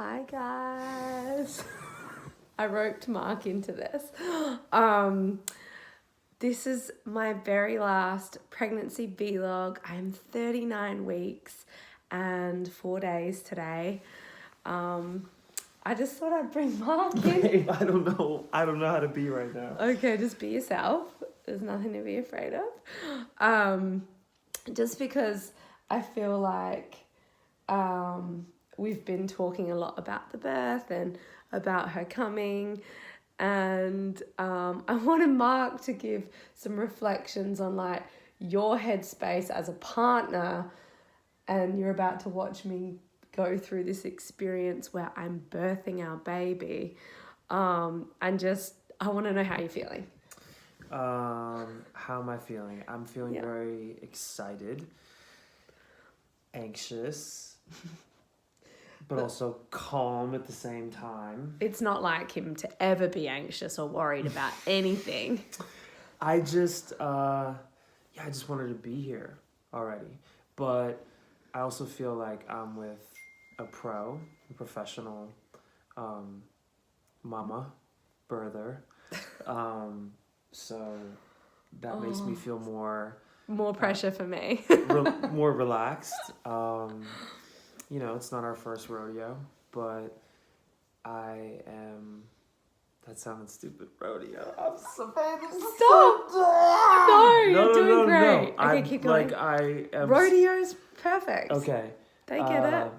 Hi guys. I roped Mark into this. This is my very last pregnancy vlog. I'm 39 weeks and 4 days today. I just thought I'd bring Mark in. Babe, I don't know how to be right now. Okay, just be yourself. There's nothing to be afraid of. Just because I feel like we've been talking a lot about the birth and about her coming, and I wanted Mark to give some reflections on like your headspace as a partner, and you're about to watch me go through this experience where I'm birthing our baby, and just I want to know how you're feeling. How am I feeling? I'm feeling very excited, anxious, but also calm at the same time. It's not like him to ever be anxious or worried about anything. I just wanted to be here already. But I also feel like I'm with a professional mama, birther. So that makes me feel More pressure for me. more relaxed. It's not our first rodeo, but I am. That sounded stupid. Rodeo. I'm so Stop! No, you're doing great. No. Okay, keep going. I am. Rodeo's perfect. Okay. They get it.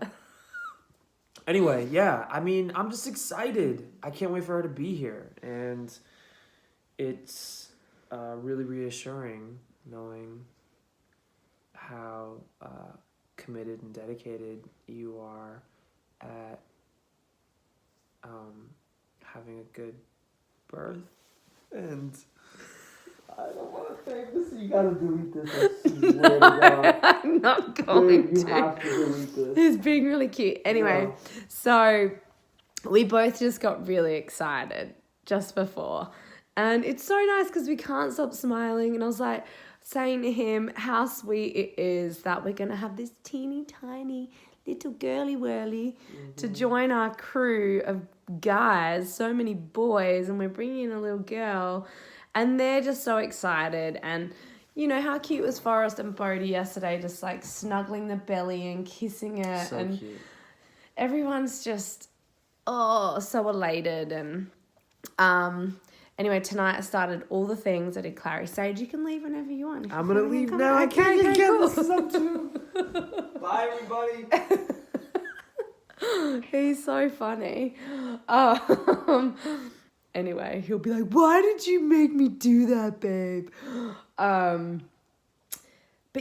Anyway, yeah. I mean, I'm just excited. I can't wait for her to be here, and it's really reassuring knowing how committed and dedicated you are at having a good birth. And I don't want to say this. You gotta delete this. I swear to God. I'm not going Babe, you to. have to delete this. He's being really cute. Anyway, So we both just got really excited just before. And it's so nice because we can't stop smiling. And I was like saying to him how sweet it is that we're going to have this teeny tiny little girly whirly to join our crew of guys, so many boys, and we're bringing in a little girl. And they're just so excited. And you know how cute was Forrest and Bodhi yesterday, just like snuggling the belly and kissing it. So and cute. Everyone's just so elated. And anyway, tonight I started all the things. I did Clary Sage. You can leave whenever you want. I'm gonna leave now. I can't get this is up to. Bye, everybody. He's so funny. Anyway, he'll be like, "Why did you make me do that, babe?" But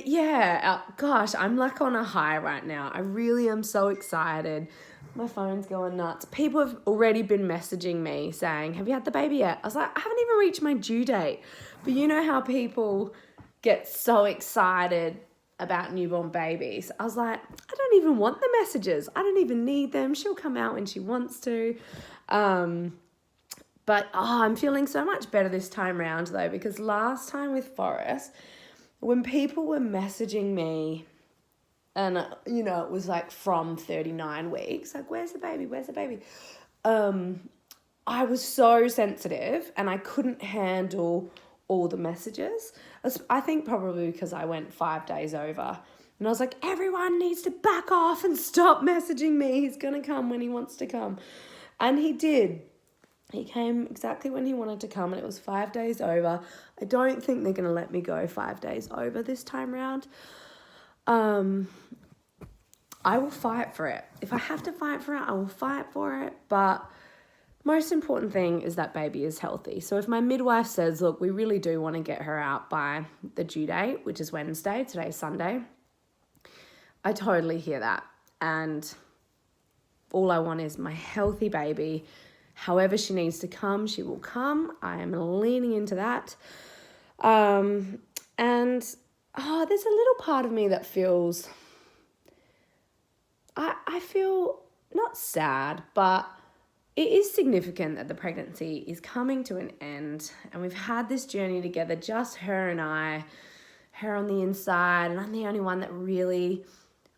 yeah, gosh, I'm like on a high right now. I really am so excited. My phone's going nuts. People have already been messaging me saying, "Have you had the baby yet?" I was like, I haven't even reached my due date. But you know how people get so excited about newborn babies. I was like, I don't even want the messages. I don't even need them. She'll come out when she wants to. But I'm feeling so much better this time around though, because last time with Forrest, when people were messaging me and, it was like from 39 weeks, like, where's the baby? Where's the baby? I was so sensitive and I couldn't handle all the messages. I think probably because I went 5 days over. And I was like, everyone needs to back off and stop messaging me. He's going to come when he wants to come. And he did. He came exactly when he wanted to come, and it was 5 days over. I don't think they're going to let me go 5 days over this time round. I will fight for it. If I have to fight for it, I will fight for it. But most important thing is that baby is healthy. So if my midwife says, look, we really do want to get her out by the due date, which is Wednesday, today's Sunday, I totally hear that. And all I want is my healthy baby. However she needs to come, she will come. I am leaning into that. And there's a little part of me that feels, I feel not sad, but it is significant that the pregnancy is coming to an end. And we've had this journey together, just her and I, her on the inside, and I'm the only one that really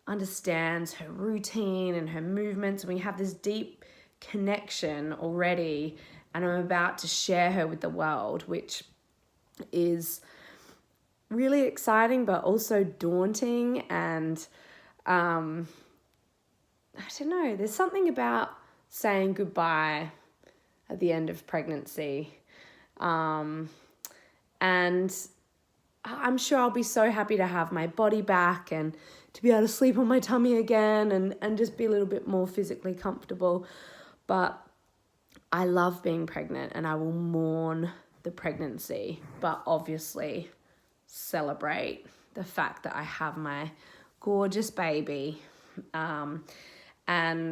understands her routine and her movements. And we have this deep connection already, and I'm about to share her with the world, which is really exciting but also daunting. And I don't know, there's something about saying goodbye at the end of pregnancy, and I'm sure I'll be so happy to have my body back and to be able to sleep on my tummy again and just be a little bit more physically comfortable. But I love being pregnant, and I will mourn the pregnancy, but obviously celebrate the fact that I have my gorgeous baby. And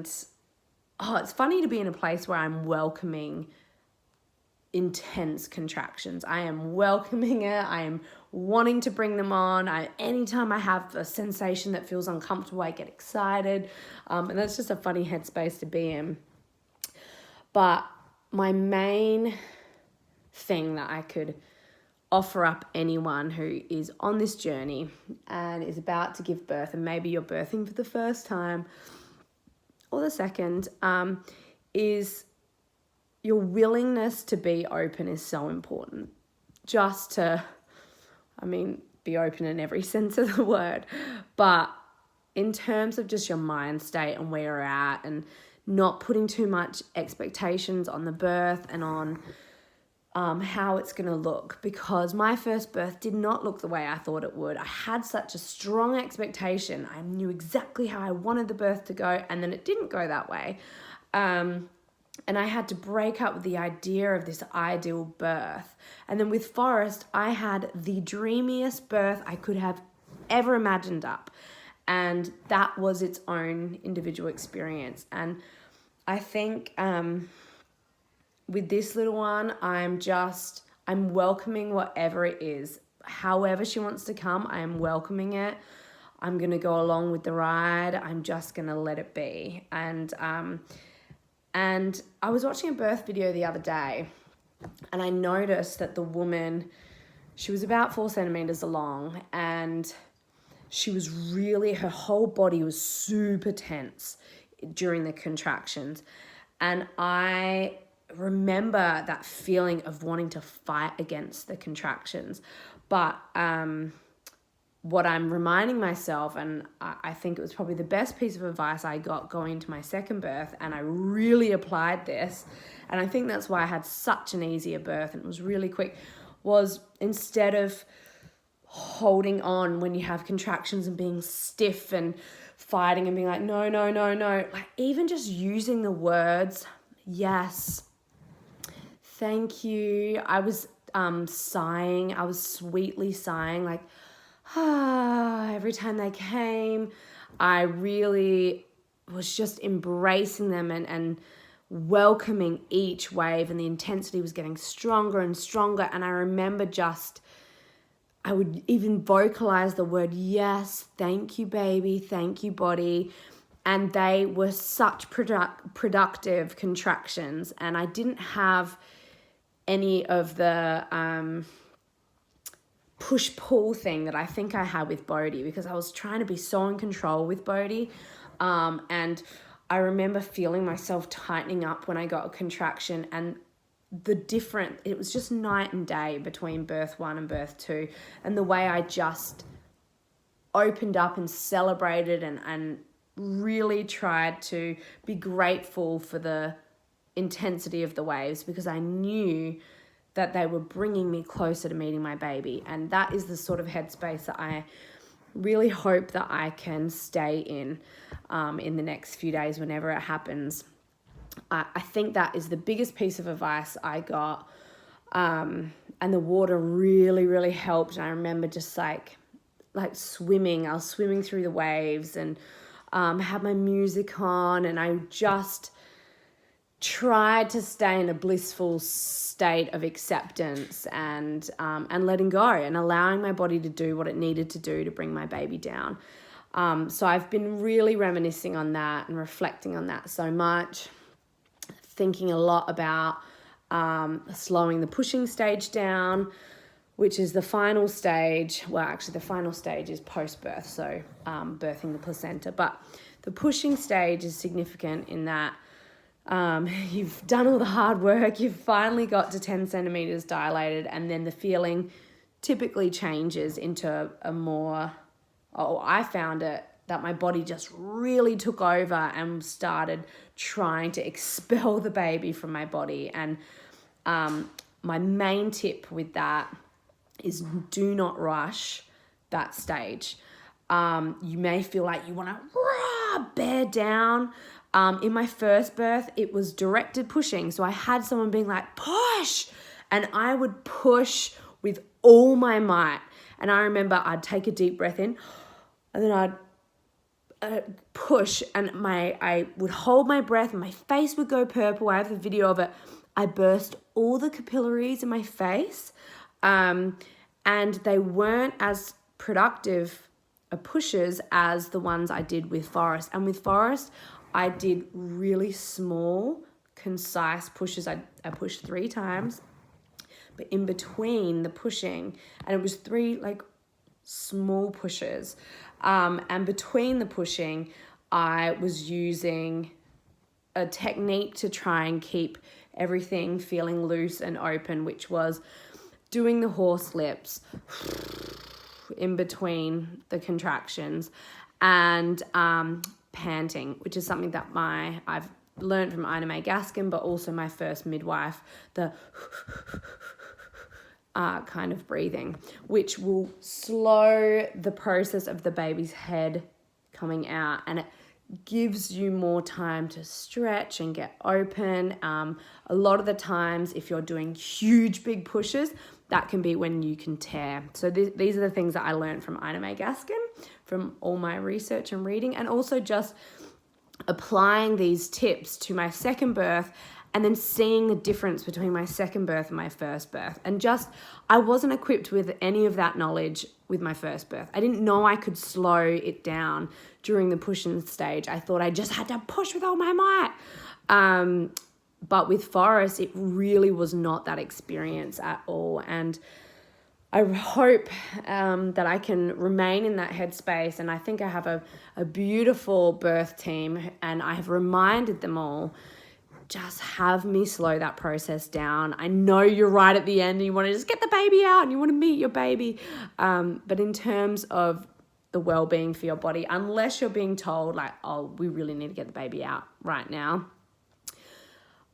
it's funny to be in a place where I'm welcoming intense contractions. I am welcoming it. I am wanting to bring them on. Anytime I have a sensation that feels uncomfortable, I get excited. And that's just a funny headspace to be in. But my main thing that I could offer up anyone who is on this journey and is about to give birth, and maybe you're birthing for the first time or the second, is your willingness to be open is so important. Just to, be open in every sense of the word, but in terms of just your mind state and where you're at, and not putting too much expectations on the birth and on how it's going to look, because my first birth did not look the way I thought it would. I had such a strong expectation. I knew exactly how I wanted the birth to go, and then it didn't go that way. And I had to break up with the idea of this ideal birth. And then with Forrest, I had the dreamiest birth I could have ever imagined up. And that was its own individual experience. And I think with this little one, I'm welcoming whatever it is. However she wants to come, I am welcoming it. I'm going to go along with the ride. I'm just going to let it be. And I was watching a birth video the other day, and I noticed that the woman, she was about 4 centimeters long, and she was her whole body was super tense during the contractions. And I remember that feeling of wanting to fight against the contractions. But what I'm reminding myself, and I think it was probably the best piece of advice I got going into my second birth, and I really applied this, and I think that's why I had such an easier birth and it was really quick, was instead of holding on when you have contractions and being stiff and fighting and being like, no, like even just using the words, yes, thank you. I was sighing, I was sweetly sighing, like, every time they came. I really was just embracing them and welcoming each wave, and the intensity was getting stronger and stronger. And I remember I would even vocalize the word, yes, thank you, baby, thank you, body. And they were such productive contractions, and I didn't have any of the push-pull thing that I think I had with Bodhi, because I was trying to be so in control with Bodhi. And I remember feeling myself tightening up when I got a contraction, and it was just night and day between birth 1 and birth 2. And the way I just opened up and celebrated and really tried to be grateful for the intensity of the waves, because I knew that they were bringing me closer to meeting my baby. And that is the sort of headspace that I really hope that I can stay in the next few days whenever it happens. I think that is the biggest piece of advice I got. And the water really, really helped. And I remember just like swimming. I was swimming through the waves and had my music on, and I just tried to stay in a blissful state of acceptance and letting go and allowing my body to do what it needed to do to bring my baby down. So I've been really reminiscing on that and reflecting on that so much, thinking a lot about slowing the pushing stage down, which is the final stage. Well, actually the final stage is post-birth, so birthing the placenta. But the pushing stage is significant in that you've done all the hard work, you've finally got to 10 centimeters dilated, and then the feeling typically changes into a more, I found it, that my body just really took over and started trying to expel the baby from my body. And my main tip with that is do not rush that stage. You may feel like you want to bear down. In my first birth, it was directed pushing. So I had someone being like, push! And I would push with all my might. And I remember I'd take a deep breath in, and then I'd push, and I would hold my breath, and my face would go purple. I have the video of it. I burst all the capillaries in my face, and they weren't as productive pushes as the ones I did with Forrest. And with Forrest, I did really small, concise pushes. I pushed 3 times, but in between the pushing, and it was 3 like small pushes, and between the pushing, I was using a technique to try and keep everything feeling loose and open, which was doing the horse lips in between the contractions, and panting, which is something that I've learned from Ina May Gaskin, but also my first midwife, the kind of breathing, which will slow the process of the baby's head coming out, and it gives you more time to stretch and get open. A lot of the times, if you're doing huge, big pushes, that can be when you can tear. So these are the things that I learned from Ina May Gaskin, from all my research and reading, and also just applying these tips to my second birth, and then seeing the difference between my second birth and my first birth. And I wasn't equipped with any of that knowledge with my first birth. I didn't know I could slow it down during the pushing stage. I thought I just had to push with all my might. But with Forrest, it really was not that experience at all. And I hope that I can remain in that headspace. And I think I have a beautiful birth team, and I have reminded them all, just have me slow that process down. I know you're right at the end and you want to just get the baby out and you want to meet your baby. But in terms of the well-being for your body, unless you're being told like, oh, we really need to get the baby out right now,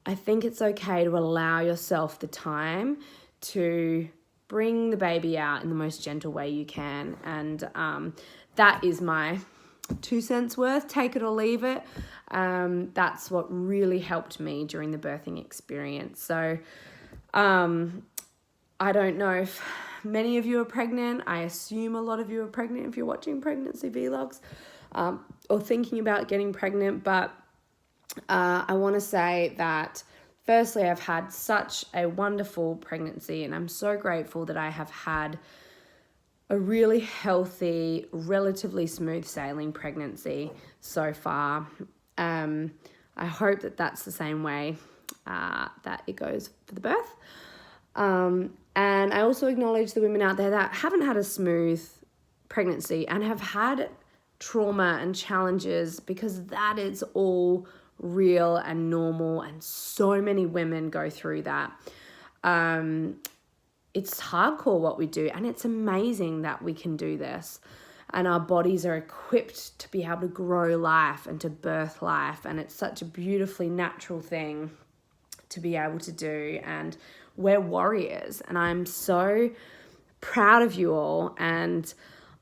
I think it's okay to allow yourself the time to bring the baby out in the most gentle way you can. And that is my 2 cents worth, take it or leave it. That's what really helped me during the birthing experience. So I don't know if many of you are pregnant. I assume a lot of you are pregnant if you're watching pregnancy vlogs, or thinking about getting pregnant. But I want to say that firstly, I've had such a wonderful pregnancy, and I'm so grateful that I have had a really healthy, relatively smooth sailing pregnancy so far. I hope that that's the same way that it goes for the birth. And I also acknowledge the women out there that haven't had a smooth pregnancy and have had trauma and challenges, because that is all real and normal, and so many women go through that. It's hardcore what we do, and it's amazing that we can do this, and our bodies are equipped to be able to grow life and to birth life, and it's such a beautifully natural thing to be able to do, and we're warriors, and I'm so proud of you all, and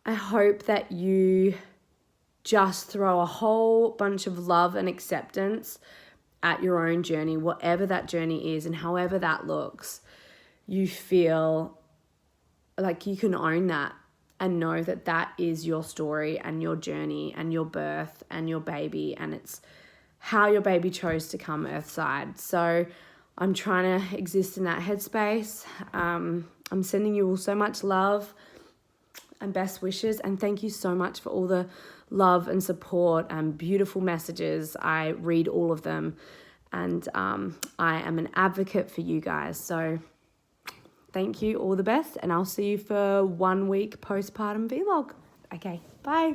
I hope that you just throw a whole bunch of love and acceptance at your own journey, whatever that journey is and however that looks. You feel like you can own that and know that that is your story and your journey and your birth and your baby, and it's how your baby chose to come earthside. So I'm trying to exist in that headspace. I'm sending you all so much love and best wishes, and thank you so much for all the love and support and beautiful messages. I read all of them, and I am an advocate for you guys. So thank you, all the best, and I'll see you for 1 week postpartum vlog. Okay, bye.